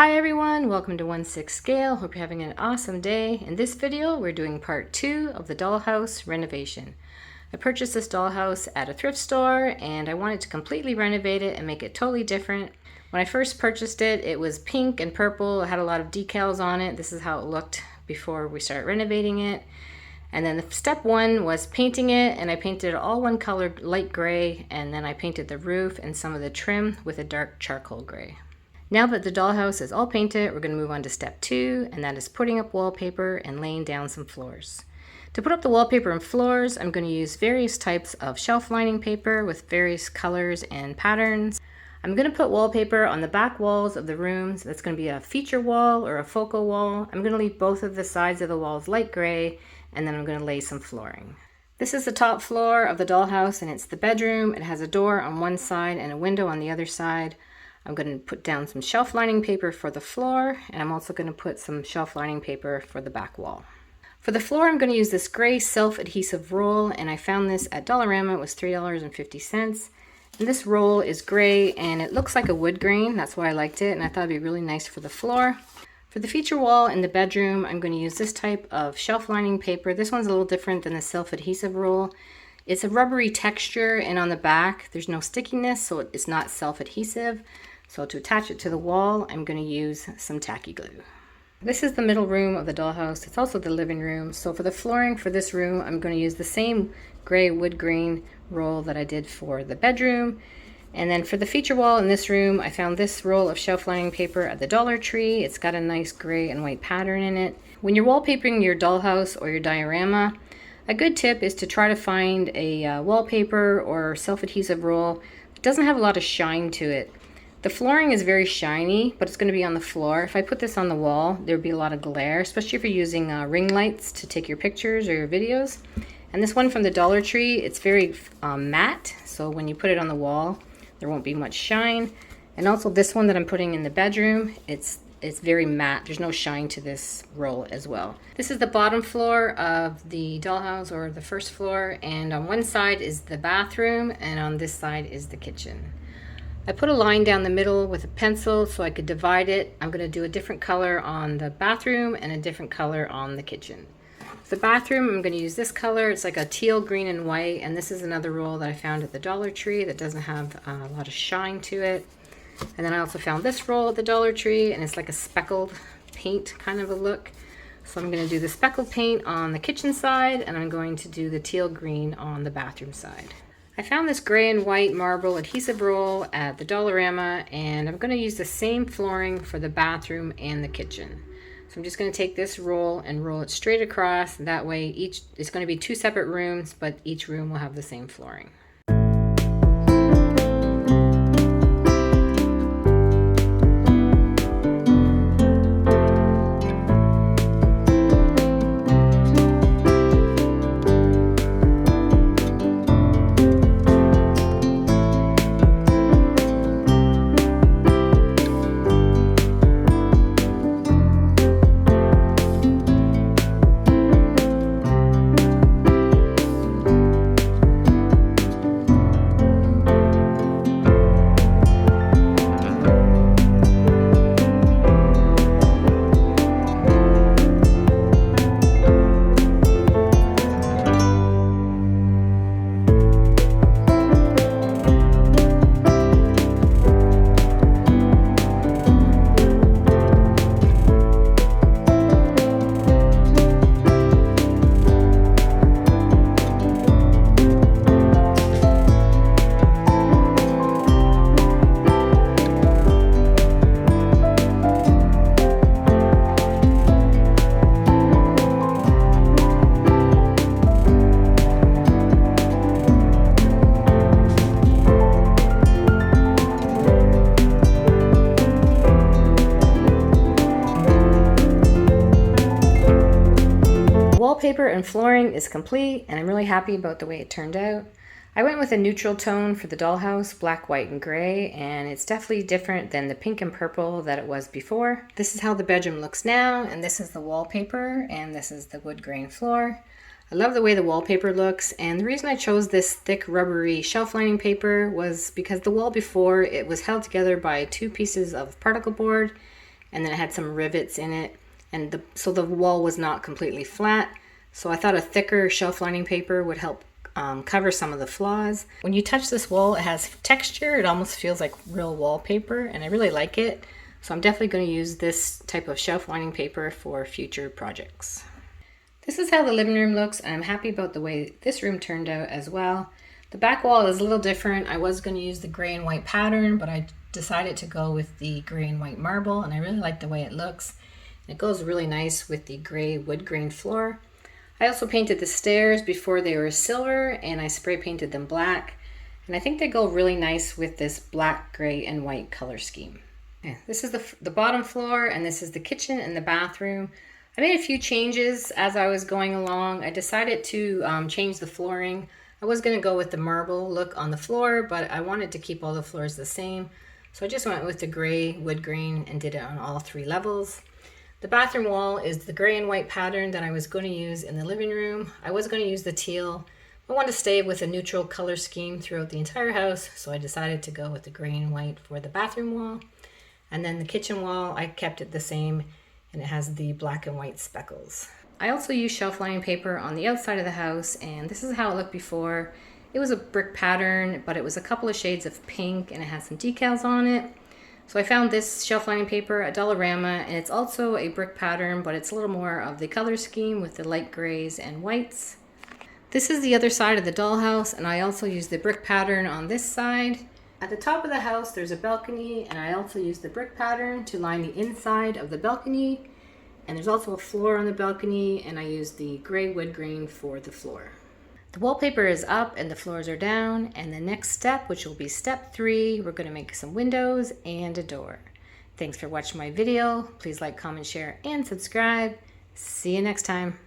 Hi everyone, welcome to 1/6 scale. Hope you're having an awesome day. In this video, we're doing part 2 of the dollhouse renovation. I purchased this dollhouse at a thrift store and I wanted to completely renovate it and make it totally different. When I first purchased it, it was pink and purple. It had a lot of decals on it. This is how it looked before we started renovating it. And then step 1 was painting it, and I painted it all one color, light gray, and then I painted the roof and some of the trim with a dark charcoal gray. Now that the dollhouse is all painted, we're going to move on to step 2, and that is putting up wallpaper and laying down some floors. To put up the wallpaper and floors, I'm going to use various types of shelf lining paper with various colors and patterns. I'm going to put wallpaper on the back walls of the rooms. That's going to be a feature wall or a focal wall. I'm going to leave both of the sides of the walls light gray, and then I'm going to lay some flooring. This is the top floor of the dollhouse, and it's the bedroom. It has a door on one side and a window on the other side. I'm going to put down some shelf lining paper for the floor, and I'm also going to put some shelf lining paper for the back wall. For the floor, I'm going to use this gray self-adhesive roll, and I found this at Dollarama. It was $3.50. And this roll is gray, and it looks like a wood grain. That's why I liked it, and I thought it'd be really nice for the floor. For the feature wall in the bedroom, I'm going to use this type of shelf lining paper. This one's a little different than the self-adhesive roll. It's a rubbery texture, and on the back, there's no stickiness, so it's not self-adhesive. So to attach it to the wall, I'm going to use some tacky glue. This is the middle room of the dollhouse. It's also the living room. So for the flooring for this room, I'm going to use the same gray wood grain roll that I did for the bedroom. And then for the feature wall in this room, I found this roll of shelf lining paper at the Dollar Tree. It's got a nice gray and white pattern in it. When you're wallpapering your dollhouse or your diorama, a good tip is to try to find a wallpaper or self-adhesive roll that doesn't have a lot of shine to it. The flooring is very shiny, but it's going to be on the floor. If I put this on the wall, there would be a lot of glare, especially if you're using ring lights to take your pictures or your videos. And this one from the Dollar Tree, it's very matte, so when you put it on the wall, there won't be much shine. And also this one that I'm putting in the bedroom, it's very matte. There's no shine to this roll as well. This is the bottom floor of the dollhouse, or the first floor, and on one side is the bathroom, and on this side is the kitchen. I put a line down the middle with a pencil so I could divide it. I'm going to do a different color on the bathroom and a different color on the kitchen. For the bathroom, I'm going to use this color. It's like a teal, green, and white, and this is another roll that I found at the Dollar Tree that doesn't have a lot of shine to it. And then I also found this roll at the Dollar Tree, and it's like a speckled paint kind of a look. So I'm going to do the speckled paint on the kitchen side, and I'm going to do the teal green on the bathroom side. I found this gray and white marble adhesive roll at the Dollarama, and I'm going to use the same flooring for the bathroom and the kitchen. So I'm just going to take this roll and roll it straight across. That way it's going to be 2 separate rooms, but each room will have the same flooring. Wallpaper and flooring is complete, and I'm really happy about the way it turned out. I went with a neutral tone for the dollhouse, black, white, and gray, and it's definitely different than the pink and purple that it was before. This is how the bedroom looks now, and this is the wallpaper, and this is the wood grain floor. I love the way the wallpaper looks, and the reason I chose this thick rubbery shelf lining paper was because the wall before, it was held together by 2 pieces of particle board, and then it had some rivets in it, and so the wall was not completely flat. So I thought a thicker shelf lining paper would help cover some of the flaws. When you touch this wall, it has texture. It almost feels like real wallpaper, and I really like it. So I'm definitely going to use this type of shelf lining paper for future projects. This is how the living room looks, and I'm happy about the way this room turned out as well. The back wall is a little different. I was going to use the gray and white pattern, but I decided to go with the gray and white marble, and I really like the way it looks. It goes really nice with the gray wood grain floor. I also painted the stairs before they were silver, and I spray painted them black, and I think they go really nice with this black, gray, and white color scheme. Okay, this is the bottom floor, and this is the kitchen and the bathroom. I made a few changes as I was going along. I decided to change the flooring. I was going to go with the marble look on the floor, but I wanted to keep all the floors the same. So I just went with the gray wood grain and did it on all 3 levels. The bathroom wall is the gray and white pattern that I was going to use in the living room. I was going to use the teal. I wanted to stay with a neutral color scheme throughout the entire house, so I decided to go with the gray and white for the bathroom wall. And then the kitchen wall, I kept it the same, and it has the black and white speckles. I also used shelf lining paper on the outside of the house, and this is how it looked before. It was a brick pattern, but it was a couple of shades of pink, and it had some decals on it. So I found this shelf lining paper at Dollarama, and it's also a brick pattern, but it's a little more of the color scheme with the light grays and whites. This is the other side of the dollhouse, and I also used the brick pattern on this side. At the top of the house, there's a balcony, and I also used the brick pattern to line the inside of the balcony. And there's also a floor on the balcony, and I used the gray wood grain for the floor. The wallpaper is up and the floors are down, and the next step, which will be step 3, we're going to make some windows and a door. Thanks for watching my video. Please like, comment, share, and subscribe. See you next time.